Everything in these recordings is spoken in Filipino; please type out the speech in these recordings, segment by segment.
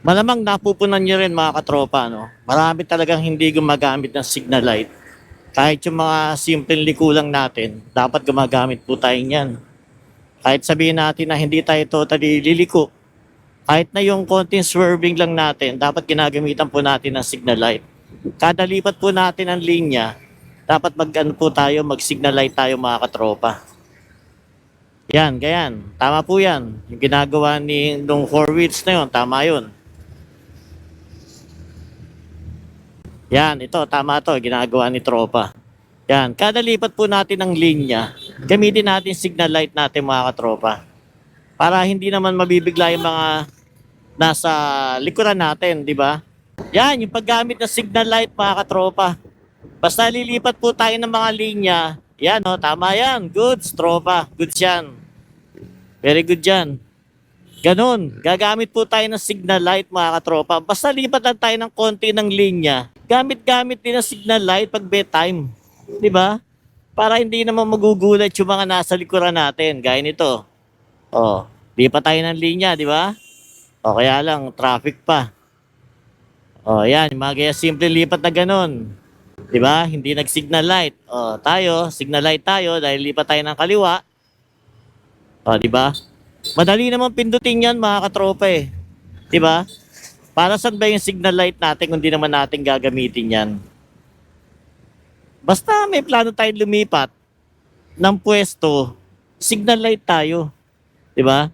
Malamang napupunan nyo rin mga katropa, no? Marami talagang hindi gumagamit ng signal light. Kahit yung mga simpleng liko lang natin, dapat gumagamit po tayo niyan. Kahit sabihin natin na hindi tayo totally liliko, kahit na yung konting swerving lang natin, dapat ginagamitan po natin ng signal light. Kada lipat po natin ang linya, dapat mag-signal light tayo mga katropa. Yan, ganyan. Tama po yan. Yung ginagawa ni nung 4 wheels na yun, tama yun. Yan, ito, tama to, ginagawa ni tropa. Yan, kada lipat po natin ng linya, gamitin natin signal light natin mga katropa. Para hindi naman mabibigla yung mga nasa likuran natin, di ba? Yan, yung paggamit ng signal light mga katropa. Basta lilipat po tayo ng mga linya, yan o, tama yan. Goods, tropa. Goods yan. Very good yan. Ganun, gagamit po tayo ng signal light mga katropa. Basta lipat lang tayo ng konti ng linya. Gamit-gamit din ng signal light pag bedtime. Di ba? Para hindi naman magugulat yung mga nasa likuran natin. Gaya nito. Oh, lipat tayo ng linya, di ba? O kaya lang, traffic pa. O yan, yung mga kaya simple lipat na ganun. Di ba? Hindi nag-signal light. O tayo, signal light tayo dahil lipat tayo ng kaliwa. O, di ba? Madali naman pindutin yan mga katropa eh. 'Di ba? Para saan ba yung signal light natin kung di naman natin gagamitin yan? Basta may plano tayong lumipat ng pwesto, signal light tayo. 'Di ba?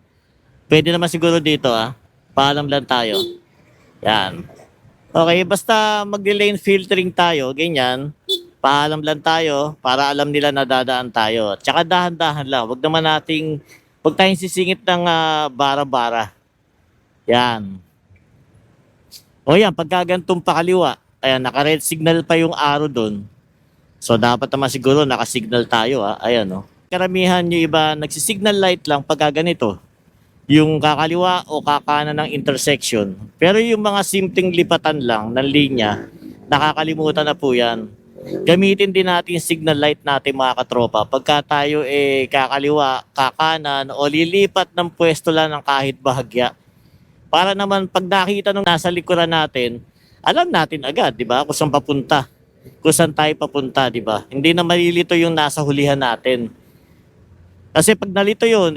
Pwede naman siguro dito paalam lang tayo. Yan. Okay, basta mag-lane filtering tayo, ganyan. Paalam lang tayo para alam nila na dadaan tayo. Tsaka dahan-dahan lang. Huwag tayong sisingit ng bara-bara. Yan. O yan, pagkagantong pakaliwa, ayan, naka-red signal pa yung arrow doon. So, dapat naman siguro naka-signal tayo, Ayan, no. Karamihan yung iba, nagsisignal light lang pagka ganito. Yung kakaliwa o kakanan ng intersection. Pero yung mga simpleng lipatan lang ng linya, nakakalimutan na po yan. Gamitin din natin signal light natin mga katropa. Pagka tayo kakaliwa, kakanan o lilipat ng pwesto lang ng kahit bahagya. Para naman pag nakita nung nasa likuran natin, alam natin agad, di ba? Kung saan papunta. Kung saan tayo papunta, di ba? Hindi na malilito yung nasa hulihan natin. Kasi pag nalito yun,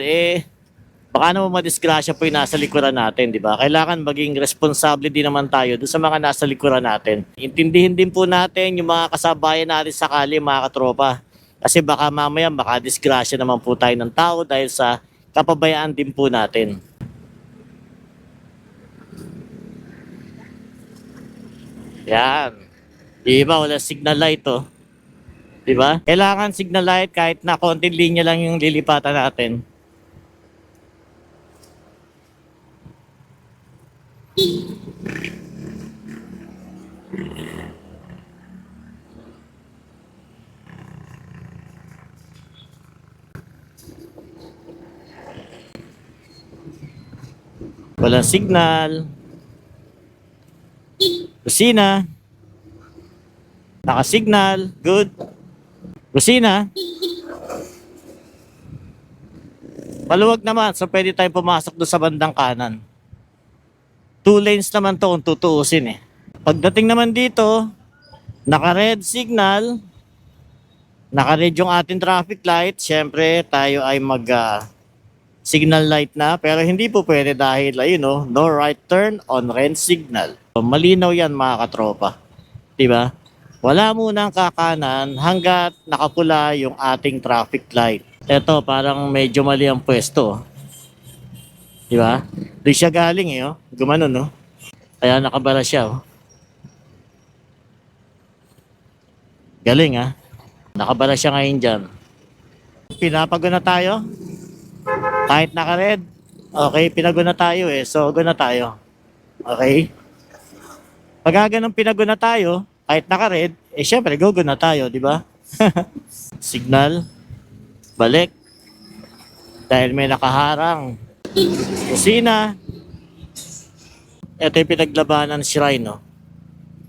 baka naman madisgrasya po yung nasa likuran natin, di ba? Kailangan maging responsable din naman tayo doon sa mga nasa likuran natin. Intindihin din po natin yung mga kasabayan natin sa kali, mga katropa. Kasi baka mamaya makadisgrasya naman po tayo ng tao dahil sa kapabayaan din po natin. Yan. Di ba? Wala signal light, oh. Di ba? Kailangan signal light kahit na konting linya lang yung lilipatan natin. Walang signal. Kusina. Naka-signal. Good. Kusina. Maluwag naman, so pwede tayong pumasok doon sa bandang kanan. 2 lanes naman to kung tutuusin eh. Pagdating naman dito, naka-red signal, naka-red yung ating traffic light, syempre tayo ay signal light na, pero hindi po pwede dahil no right turn on red signal. So, malinaw yan mga katropa. Diba? Wala munang kakanan hanggat nakapula yung ating traffic light. Ito parang medyo mali ang pwesto. Diba? Doon siya galing Gumanon, no? Kaya nakabara siya, Galing, Nakabara siya ngayon dyan. Pinapago na tayo. Kahit naka-red. Okay, pinago na tayo So, go na tayo. Okay? Pag ganun pinago na tayo, kahit naka-red, syempre, go na tayo, di ba? Signal. Balik. Dahil may nakaharang. Kusina. Ito yung pinaglabanan shrine,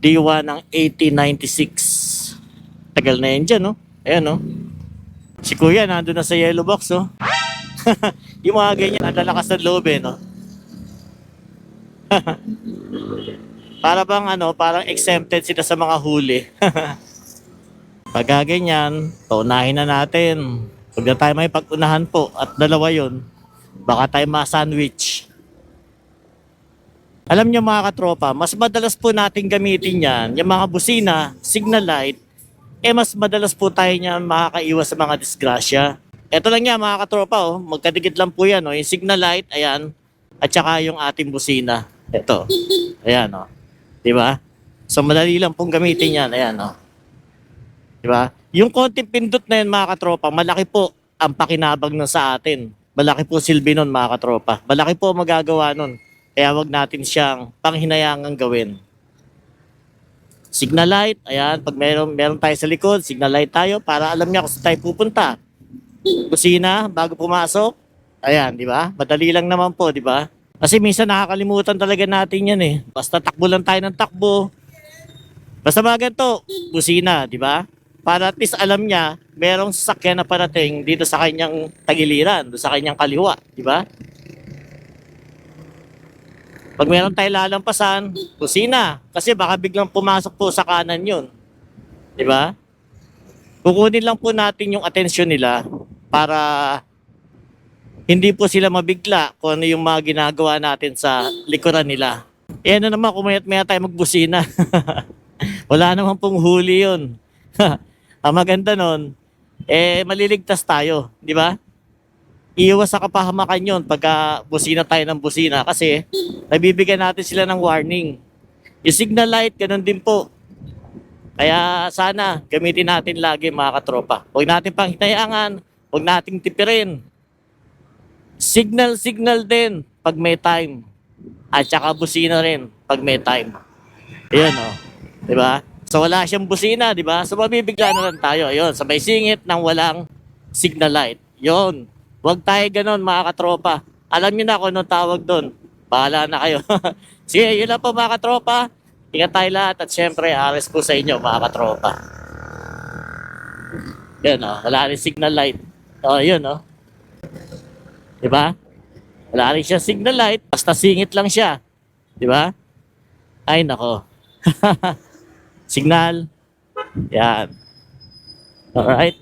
D1 ng 1896. Tagal na yan dyan, Ayan, Si Kuya, nandun na sa yellow box, Yung mga ganyan, ang lalakas ng loob, Para bang ano, parang exempted sila sa mga huli. Pagka ganyan, paunahin na natin. Huwag na tayo may pag-unahan po at dalawa yon. Baka tayo ma-sandwich. Alam niyo mga katropa, mas madalas po natin gamitin yan, yung mga busina, signal light, mas madalas po tayo niyan makakaiwas sa mga disgrasya. Ito lang yan mga katropa, magkadikit lang po yan, yung signal light, ayan, at saka yung ating busina. Ito, ayan, di ba? So madali lang pong gamitin yan, ayan, di ba? Yung konting pindot na yan mga katropa, malaki po ang pakinabang nun sa atin. Malaki po silbi nun mga katropa. Malaki po magagawa nun. Kaya wag natin siyang panghinayangang gawin. Signal light, ayan, pag meron tayo sa likod, signal light tayo para alam niya kung saan tayo pupunta. Busina, bago pumasok, ayan, di ba? Madali lang naman po, di ba? Kasi minsan nakakalimutan talaga natin yan Basta takbo lang tayo ng takbo. Basta mga ganito, busina, di ba? Para at least alam niya, merong sasakyan na parating dito sa kanyang tagiliran, dito sa kanyang kaliwa, di ba? Pag meron tayo lalampasan, busina. Kasi baka biglang pumasok po sa kanan yun. Di ba? Kukunin lang po natin yung atensyon nila para hindi po sila mabigla kung ano yung mga ginagawa natin sa likuran nila. Ano naman, kung maya tayo magbusina. Wala naman pong huli yun. Ang maganda nun, maliligtas tayo. Di ba? Iiwas sa kapahamakan yun pagka busina tayo ng busina kasi nabibigyan natin sila ng warning. Yung signal light, ganun din po. Kaya sana gamitin natin lagi mga katropa. Huwag natin pang hinayangan, huwag nating tipirin. Signal din pag may time. At saka busina rin pag may time. Ayan diba? So wala siyang busina, diba? So mabibigla na lang tayo. Ayun, sabay singit ng walang signal light. Yun. Huwag tayo ganon mga katropa. Alam niyo na kung anong tawag doon. Bahala na kayo. Sige, yun lang po mga katropa. Ingat tayo lahat at syempre, ares po sa inyo mga katropa. Yan wala rin signal light. Yun Diba? Wala rin siya signal light. Basta singit lang siya. Diba? Ay nako. Signal. Yan. Alright.